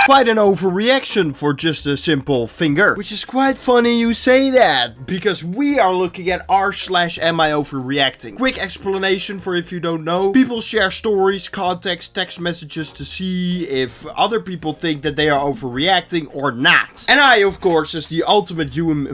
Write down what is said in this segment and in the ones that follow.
Quite an overreaction for just a simple finger. Which is quite funny you say that, because we are looking at r/AmIOverreacting. Quick explanation for if you don't know. People share stories, context, text messages to see if other people think that they are overreacting or not. And I, of course, as the ultimate human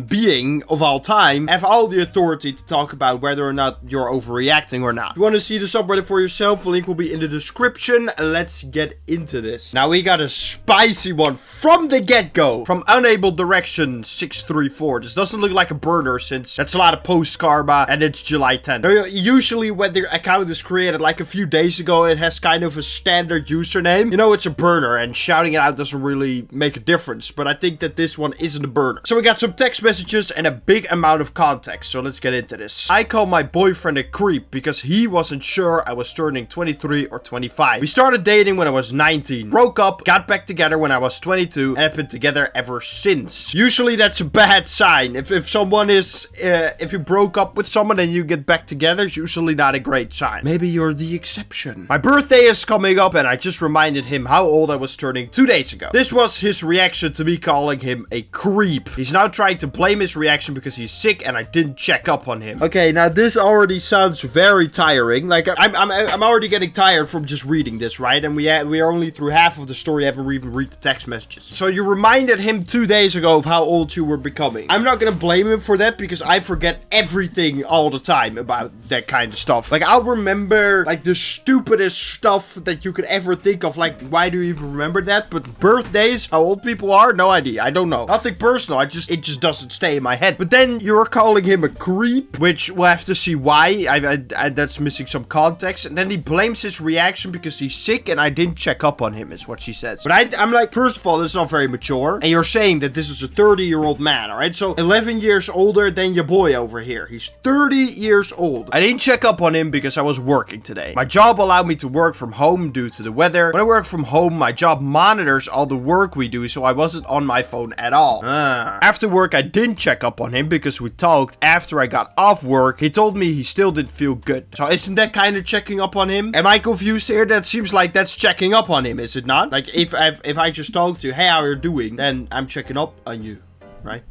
being of all time, have all the authority to talk about whether or not you're overreacting or not. If you want to see the subreddit for yourself, the link will be in the description. Let's get into this. Now we got a spicy one from the get-go. From Unable Direction 634. This doesn't look like a burner since that's a lot of post karma and it's July 10th. Usually when the account is created like a few days ago, it has kind of a standard username. You know, it's a burner and shouting it out doesn't really make a difference. But I think that this one isn't a burner. So we got some text messages and a big amount of context. So let's get into this. I call my boyfriend a creep because he wasn't sure I was turning 23 or 25. We started dating when I was 19, broke up, got back together when I was 22, and have been together ever since. Usually that's a bad sign. If you broke up with someone and you get back together, it's usually not a great sign. Maybe you're the exception. My birthday is coming up and I just reminded him how old I was turning 2 days ago. This was his reaction to me calling him a creep. He's now trying to blame his reaction because he's sick and I didn't check up on him. Okay, now this already sounds very tiring. Like I'm already getting tired from just reading this, right? And we are only through half of the story, haven't even read the text messages. So you reminded him 2 days ago of how old you were becoming. I'm not gonna blame him for that because I forget everything all the time about that kind of stuff. Like I'll remember like the stupidest stuff that you could ever think of. Like why do you even remember that? But birthdays, how old people are, no idea. I don't know. Nothing personal. It just doesn't stay in my head. But then you're calling him a creep, which we'll have to see why. That's missing some context. And then he blames his reaction because he's sick and I didn't check up on him, is what she says. But I'm like, first of all, this is not very mature. And you're saying that this is a 30-year-old man, alright? So 11 years older than your boy over here. He's 30 years old. I didn't check up on him because I was working today. My job allowed me to work from home due to the weather. When I work from home, my job monitors all the work we do, so I wasn't on my phone at all. After work, I didn't check up on him because we talked after I got off work. He told me he still didn't feel good. So isn't that kind of checking up on him? Am I confused here? That seems like that's checking up on him, is it not? Like if I just talk to you, hey, how are you doing? Then I'm checking up on you, right?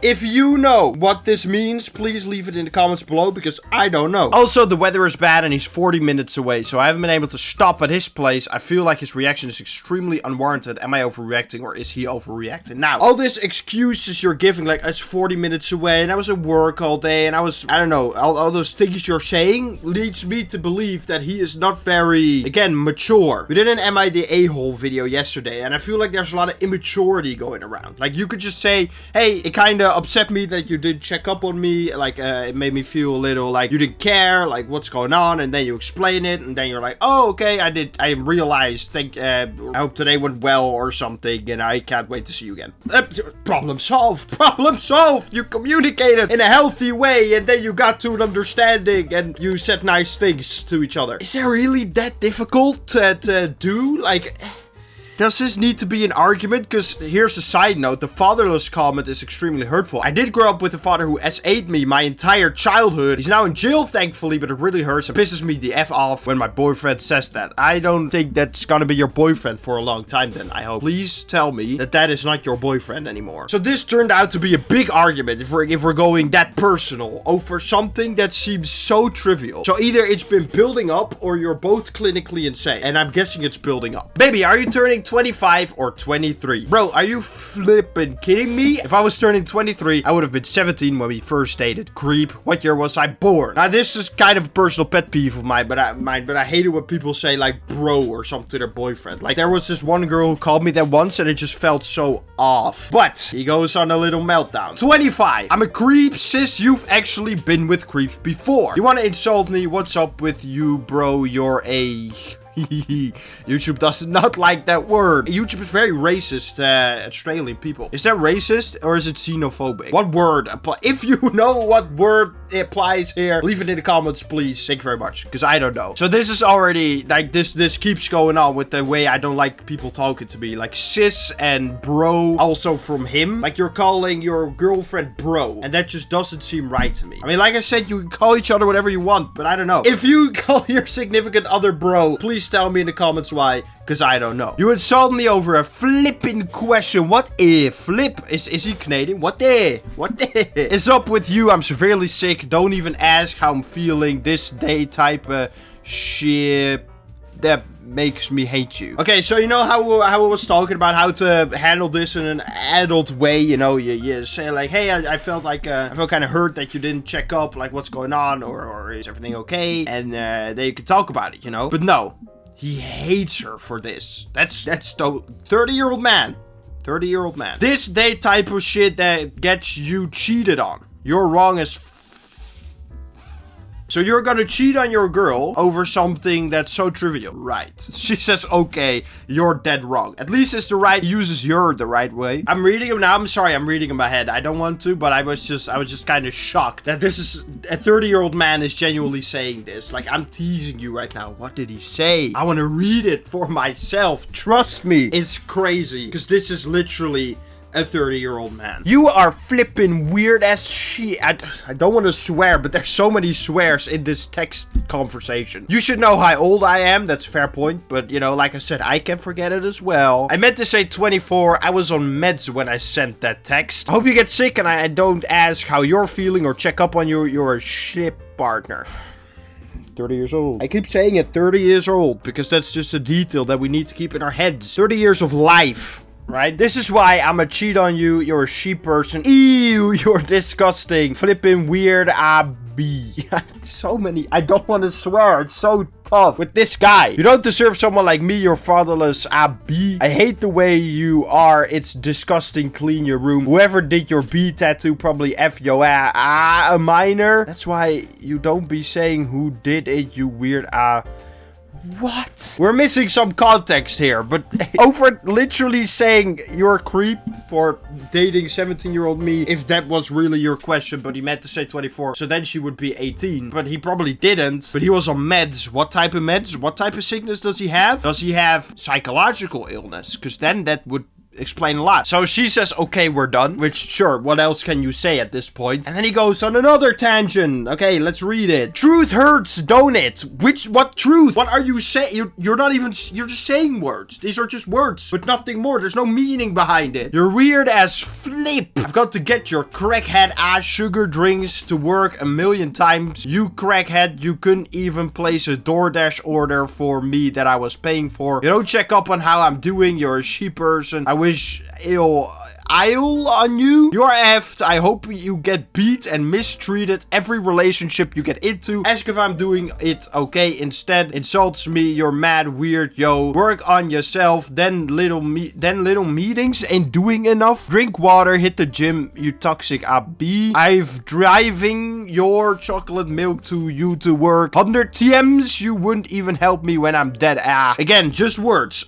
If you know what this means, please leave it in the comments below because I don't know. Also, the weather is bad and he's 40 minutes away, so I haven't been able to stop at his place. I feel like his reaction is extremely unwarranted. Am I overreacting or is he overreacting? Now, all these excuses you're giving, like it's 40 minutes away and I was at work all day and I don't know, all those things you're saying leads me to believe that he is not very, again, mature. We did an Am I the A-hole video yesterday and I feel like there's a lot of immaturity going around. Like you could just say, hey, it kind of upset me that you didn't check up on me, like it made me feel a little like you didn't care, like what's going on, and then you explain it and then you're like, oh okay, I realized, I hope today went well or something and I can't wait to see you again. Problem solved. Problem solved. You communicated in a healthy way and then you got to an understanding and you said nice things to each other. Is it really that difficult to do? Like, does this need to be an argument? Because here's a side note. The fatherless comment is extremely hurtful. I did grow up with a father who SA'd me my entire childhood. He's now in jail, thankfully, but it really hurts and pisses me the F off when my boyfriend says that. I don't think that's gonna be your boyfriend for a long time then, I hope. Please tell me that that is not your boyfriend anymore. So this turned out to be a big argument if we're going that personal over something that seems so trivial. So either it's been building up or you're both clinically insane. And I'm guessing it's building up. Baby, are you turning 25 or 23? Bro, are you flippin' kidding me? If I was turning 23, I would have been 17 when we first dated. Creep. What year was I born? Now, this is kind of a personal pet peeve of mine, but I hate it when people say, like, bro or something to their boyfriend. Like, there was this one girl who called me that once, and it just felt so off. But he goes on a little meltdown. 25. I'm a creep, sis. You've actually been with creeps before. You want to insult me? What's up with you, bro? You're a YouTube does not like that word. YouTube is very racist, Australian people. Is that racist or is it xenophobic? What word apply? If you know what word applies here, leave it in the comments, please. Thank you very much, because I don't know. So this is already, like, this keeps going on with the way I don't like people talking to me. Like, sis and bro, also from him. Like, you're calling your girlfriend bro, and that just doesn't seem right to me. I mean, like I said, you can call each other whatever you want, but I don't know. If you call your significant other bro, please tell me in the comments why, because I don't know. You insult me over a flipping question. What if? Flip? Is he Canadian? What the? What the? It's up with you. I'm severely sick. Don't even ask how I'm feeling. This day type of shit that makes me hate you. Okay, so you know how I was talking about how to handle this in an adult way, you know, you say like, hey, I felt like, I felt kind of hurt that you didn't check up, like, what's going on, or is everything okay, and they could talk about it, you know, but no, he hates her for this. That's the 30-year-old man. 30-year-old man. This day type of shit that gets you cheated on. You're wrong as So you're gonna cheat on your girl over something that's so trivial. Right. She says, okay, you're dead wrong. At least it's the right, uses your the right way. I'm reading him now. I'm sorry, I'm reading in my head. I don't want to, but I was just kind of shocked that this is, a 30-year-old man is genuinely saying this. Like, I'm teasing you right now. What did he say? I want to read it for myself. Trust me. It's crazy, because this is literally a 30-year-old man. You are flipping weird as shit. I don't want to swear, but there's so many swears in this text conversation. You should know how old I am. That's a fair point. But, you know, like I said, I can forget it as well. I meant to say 24. I was on meds when I sent that text. I hope you get sick and I don't ask how you're feeling or check up on you. You're a shit partner. 30 years old. I keep saying it, 30 years old, because that's just a detail that we need to keep in our heads. 30 years of life. Right? This is why I'ma cheat on you. You're a sheep person. Ew, you're disgusting. Flipping weird AB. So many. I don't want to swear. It's so tough with this guy. You don't deserve someone like me, your fatherless AB. I hate the way you are. It's disgusting. Clean your room. Whoever did your B tattoo probably F yo a minor. That's why you don't be saying who did it, you weird What? We're missing some context here, but over literally saying you're a creep for dating 17-year-old me, if that was really your question, but he meant to say 24, so then she would be 18, but he probably didn't, but he was on meds. What type of meds? What type of sickness does he have? Does he have psychological illness? Because then that would explain a lot. So she says, okay, we're done. Which, sure, what else can you say at this point? And then he goes on another tangent. Okay, let's read it. Truth hurts, don't it? What truth? What are you saying? You're not even, you're just saying words. These are just words, but nothing more. There's no meaning behind it. You're weird as flip. I've got to get your crackhead ass sugar drinks to work 1,000,000 times. You crackhead, you couldn't even place a DoorDash order for me that I was paying for. You don't check up on how I'm doing. You're a sheep person. I wish I'll on you. You're effed. I hope you get beat and mistreated every relationship you get into. Ask if I'm doing it okay. Instead, insults me. You're mad weird, yo. Work on yourself. Then little meetings ain't doing enough. Drink water. Hit the gym. You toxic AB. I've driving your chocolate milk to you to work. 100 TMs. You wouldn't even help me when I'm dead. Again, just words.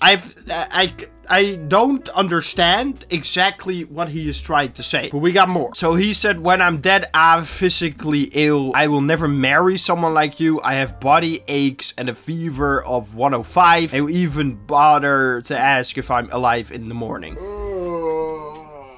I don't understand exactly what he is trying to say, but we got more. So he said, when I'm dead, I'm physically ill. I will never marry someone like you. I have body aches and a fever of 105. And even bother to ask if I'm alive in the morning.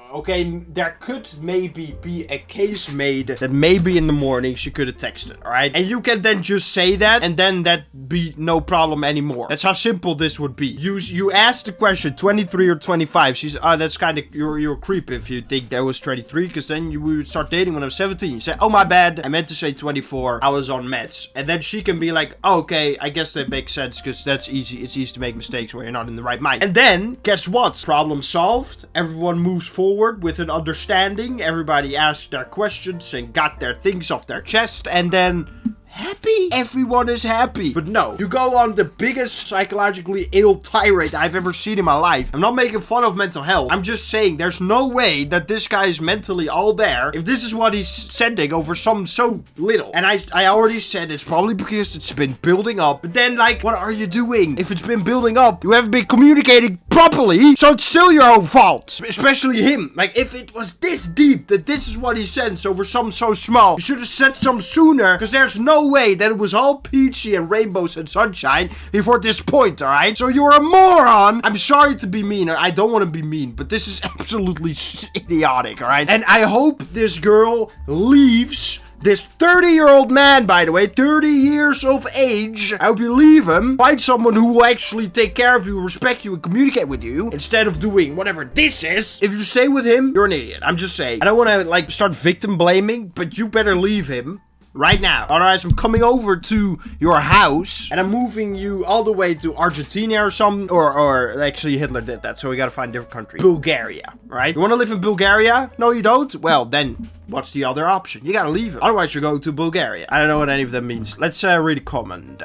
Okay, there could maybe be a case made that maybe in the morning she could have texted, alright? And you can then just say that, and then that be no problem anymore. That's how simple this would be. You ask the question, 23 or 25. She's, that's kind of, you're a creep if you think that was 23, because then we would start dating when I was 17. You say, oh my bad, I meant to say 24. I was on meds. And then she can be like, oh, okay, I guess that makes sense, because that's easy. It's easy to make mistakes where you're not in the right mind. And then, guess what? Problem solved. Everyone moves forward with an understanding. Everybody asked their questions and got their things off their chest, and then happy. Everyone is happy. But no, you go on the biggest psychologically ill tirade I've ever seen in my life. I'm not making fun of mental health. I'm just saying there's no way that this guy is mentally all there if this is what he's sending over some so little. And I already said it's probably because it's been building up. But then, like, what are you doing? If it's been building up, you haven't been communicating properly, so it's still your own fault. Especially him. Like, if it was this deep that this is what he sends over something so small, you should have said some sooner, because there's no way that it was all peachy and rainbows and sunshine before this point, alright? So you're a moron. I'm sorry to be mean. I don't want to be mean, but this is absolutely idiotic, alright? And I hope this girl leaves this 30-year-old man, by the way, 30 years of age. I hope you leave him. Find someone who will actually take care of you, respect you, and communicate with you, instead of doing whatever this is. If you stay with him, you're an idiot. I'm just saying. I don't want to, like, start victim blaming, but you better leave him right now. Otherwise, I'm coming over to your house and I'm moving you all the way to Argentina or something. Or actually, Hitler did that, so we gotta find a different country. Bulgaria, right? You want to live in Bulgaria? No, you don't? Well, then what's the other option? You gotta leave it. Otherwise, you're going to Bulgaria. I don't know what any of them means. Let's read a comment.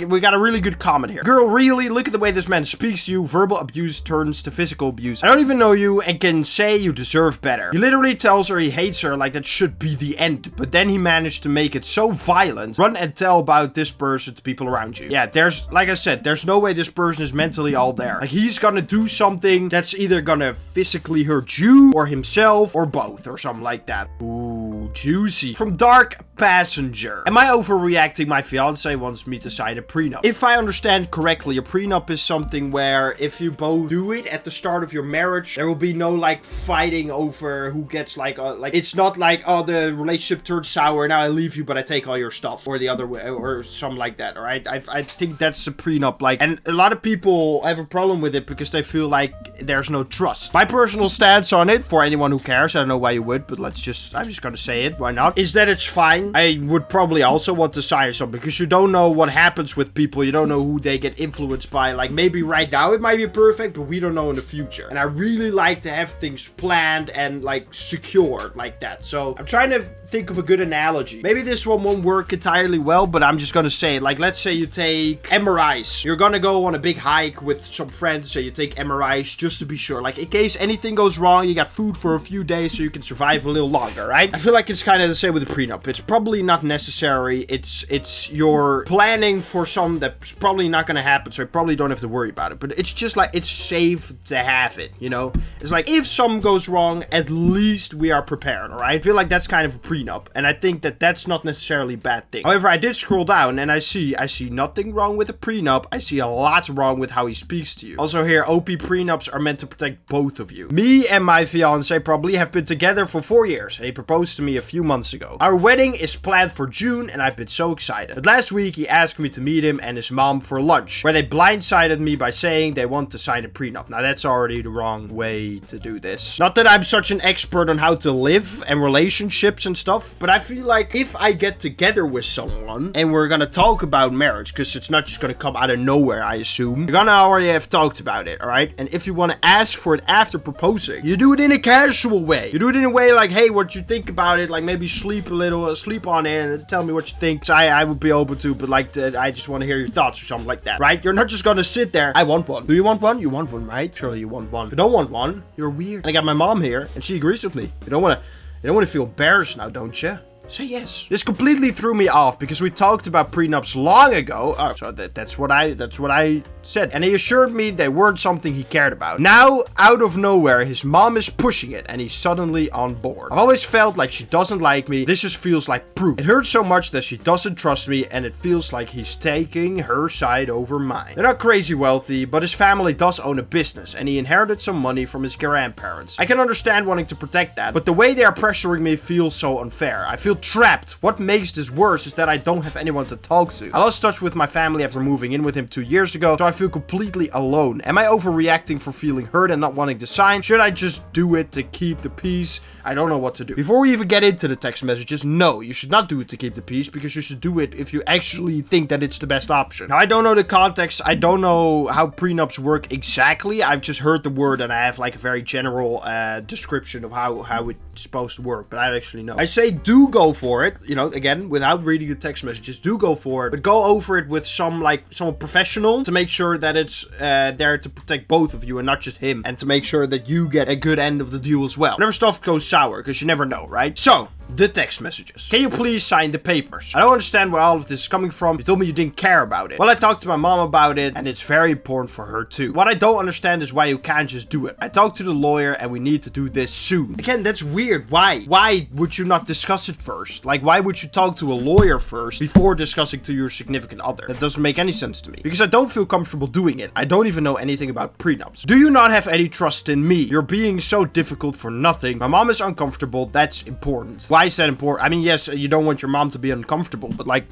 We got a really good comment here. Girl, really? Look at the way this man speaks to you. Verbal abuse turns to physical abuse. I don't even know you and can say you deserve better. He literally tells her he hates her like that should be the end. But then he managed to make it so violent. Run and tell about this person to people around you. Yeah, like I said, there's no way this person is mentally all there. Like, he's gonna do something that's either gonna physically hurt you or himself or both or something like that. Ooh, juicy. From Dark Passenger. Am I overreacting? My fiance wants me to sign a prenup. If I understand correctly, a prenup is something where if you both do it at the start of your marriage, there will be no, like, fighting over who gets, like, it's not like, oh, the relationship turned sour, now I leave you, but I take all your stuff, or the other way, or something like that, alright? I think that's a prenup, like, and a lot of people have a problem with it because they feel like there's no trust. My personal stance on it, for anyone who cares, I don't know why you would, but I'm just gonna say it, why not, is that it's fine. I would probably also want to sign something, because you don't know what happens with people, you don't know who they get influenced by. Like, maybe right now it might be perfect, but we don't know in the future. And I really like to have things planned and, like, secured like that. So I'm trying to think of a good analogy. Maybe this one won't work entirely well, but I'm just gonna say, like, let's say you take MRIs. You're gonna go on a big hike with some friends, so you take MRIs just to be sure. Like, in case anything goes wrong, you got food for a few days so you can survive a little longer, right? I feel like it's kind of the same with a prenup. It's probably not necessary. It's you're planning for something that's probably not gonna happen, so you probably don't have to worry about it. But it's just like, it's safe to have it, you know? It's like, if something goes wrong, at least we are prepared, alright? I feel like that's kind of a prenup. And I think that that's not necessarily a bad thing. However, I did scroll down and I see nothing wrong with a prenup. I see a lot wrong with how he speaks to you. Also here, OP prenups are meant to protect both of you. Me and my fiance probably have been together for 4 years, and he proposed to me a few months ago. Our wedding is planned for June and I've been so excited. But last week he asked me to meet him and his mom for lunch, where they blindsided me by saying they want to sign a prenup. Now that's already the wrong way to do this. Not that I'm such an expert on how to live and relationships and stuff, but I feel like if I get together with someone and we're gonna talk about marriage, because it's not just gonna come out of nowhere, I assume, you're gonna already have talked about it, alright? And if you want to ask for it after proposing, you do it in a casual way. You do it in a way like, hey, what you think about it? Like, maybe sleep on it and tell me what you think. So I would be open to, but like, I just want to hear your thoughts or something like that, right? You're not just gonna sit there. I want one. Do you want one? You want one, right? Surely you want one. If you don't want one, you're weird. And I got my mom here and she agrees with me. You don't want to feel embarrassed now, don't you? Say yes. This completely threw me off because we talked about prenups long ago. Oh, so that's what I said. And he assured me they weren't something he cared about. Now, out of nowhere, his mom is pushing it and he's suddenly on board. I've always felt like she doesn't like me. This just feels like proof. It hurts so much that she doesn't trust me and it feels like he's taking her side over mine. They're not crazy wealthy, but his family does own a business and he inherited some money from his grandparents. I can understand wanting to protect that, but the way they are pressuring me feels so unfair. I feel trapped. What makes this worse is that I don't have anyone to talk to. I lost touch with my family after moving in with him 2 years ago, so I feel completely alone. Am I overreacting for feeling hurt and not wanting to sign? Should I just do it to keep the peace? I don't know what to do. Before we even get into the text messages, no, you should not do it to keep the peace, because you should do it if you actually think that it's the best option. Now, I don't know the context. I don't know how prenups work exactly. I've just heard the word and I have like a very general description of how it's supposed to work, but I don't actually know. I say do go go for it. You know, again, without reading the text messages, do go for it. But go over it with someone professional to make sure that it's there to protect both of you and not just him. And to make sure that you get a good end of the deal as well. Whenever stuff goes sour, because you never know, right? So, the text messages. Can you please sign the papers? I don't understand where all of this is coming from. You told me you didn't care about it. Well, I talked to my mom about it, and it's very important for her too. What I don't understand is why you can't just do it. I talked to the lawyer, and we need to do this soon. Again, that's weird. Why? Why would you not discuss it first? Like, why would you talk to a lawyer first before discussing to your significant other? That doesn't make any sense to me. Because I don't feel comfortable doing it. I don't even know anything about prenups. Do you not have any trust in me? You're being so difficult for nothing. My mom is uncomfortable. That's important. Why is that important? I mean, yes, you don't want your mom to be uncomfortable, but like,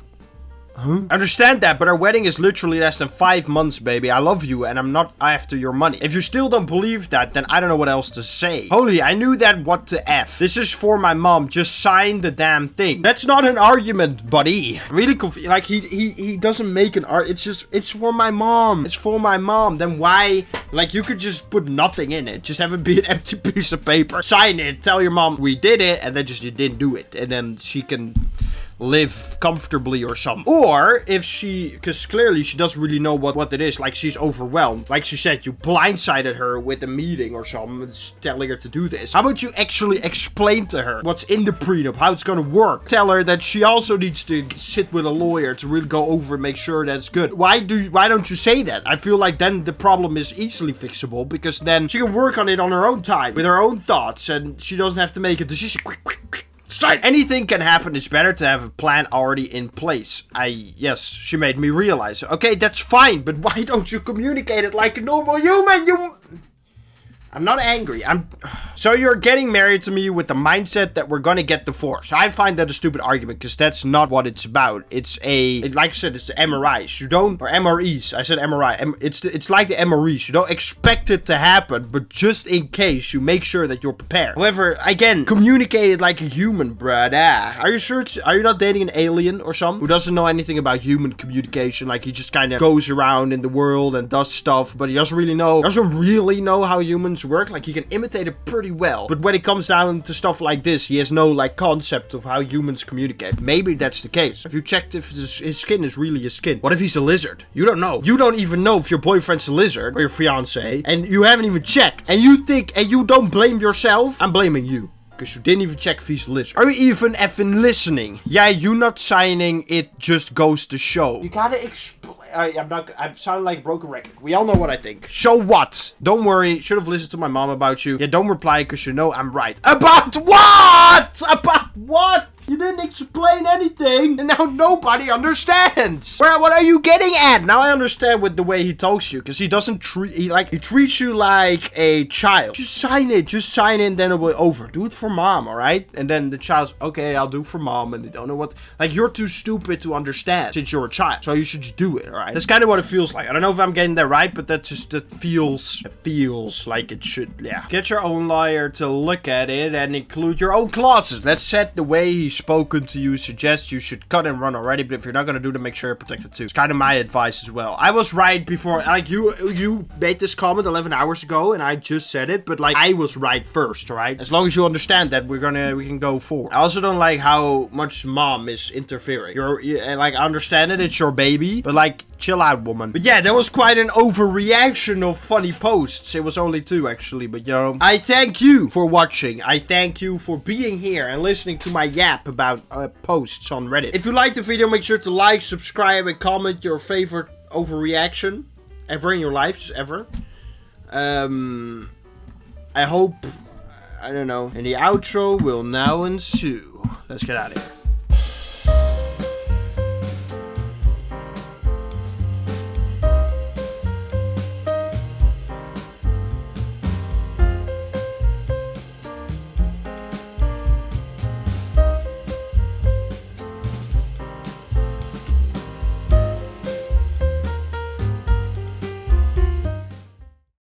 huh? I understand that, but our wedding is literally less than 5 months, baby. I love you, and I'm not after your money. If you still don't believe that, then I don't know what else to say. Holy, I knew that. What the F? This is for my mom. Just sign the damn thing. That's not an argument, buddy. Really confused. Like, he doesn't make an argument. It's just, it's for my mom. It's for my mom. Then why? Like, you could just put nothing in it. Just have it be an empty piece of paper. Sign it. Tell your mom we did it, and then just you didn't do it. And then she can live comfortably or something. Or if she, because clearly she doesn't really know what it is, like she's overwhelmed. Like she said, you blindsided her with a meeting or something, telling her to do this. How about you actually explain to her what's in the prenup, how it's gonna work? Tell her that she also needs to sit with a lawyer to really go over and make sure that's good. Why don't you say that? I feel like then the problem is easily fixable, because then she can work on it on her own time, with her own thoughts, and she doesn't have to make a decision quick. Straight. Anything can happen. It's better to have a plan already in place. Yes, she made me realize. Okay, that's fine, but why don't you communicate it like a normal human? I'm not angry. So you're getting married to me with the mindset that we're gonna get divorced. I find that a stupid argument, because that's not what it's about. Like I said, it's the MRIs. Or MREs. I said MRI. It's like the MREs. You don't expect it to happen, but just in case, you make sure that you're prepared. However, again, communicate it like a human, bruh. Are you sure are you not dating an alien or something who doesn't know anything about human communication? Like, he just kind of goes around in the world and does stuff, but he doesn't really know how humans work. Like, he can imitate it pretty well, but when it comes down to stuff like this, he has no like concept of how humans communicate. Maybe that's the case. Have you checked if his skin is really his skin? What if he's a lizard? You don't know. You don't even know if your boyfriend's a lizard or your fiance, and you haven't even checked, and you think, and you don't blame yourself. I'm blaming you, because you didn't even check if he's a lizard. Are you even effing listening? Yeah, you not signing it just goes to show. You gotta explain. I'm sounding like a broken record. We all know what I think. So what? Don't worry. Should have listened to my mom about you. Yeah, don't reply, because you know I'm right. About what? About what? You didn't explain anything, and now nobody understands. What are you getting at? Now I understand with the way he talks to you, because he doesn't he treats you like a child. Just sign it, and then it'll be over. Do it for mom, all right? And then the child's, okay, I'll do for mom, and they don't know what. Like, you're too stupid to understand since you're a child, so you should just do it, all right? That's kind of what it feels like. I don't know if I'm getting that right, but that feels like it should. Yeah. Get your own lawyer to look at it and include your own clauses. Let's set the way he's spoken to you. Suggest you should cut and run already, but if you're not gonna do that, make sure you're protected too. It's kind of my advice as well. I was right before. Like, you made this comment 11 hours ago, and I just said it, but like, I was right first, all right? As long as you understand that, we can go forward. I also don't like how much mom is interfering. Like, I understand it, it's your baby, but like, chill out, woman. But yeah, there was quite an overreaction of funny posts. It was only 2 actually, but you know, I thank you for watching. I thank you for being here and listening to my yap about posts on Reddit. If you liked the video, make sure to like, subscribe, and comment your favorite overreaction ever in your life, just ever. I hope, I don't know, and the outro will now ensue. Let's get out of here.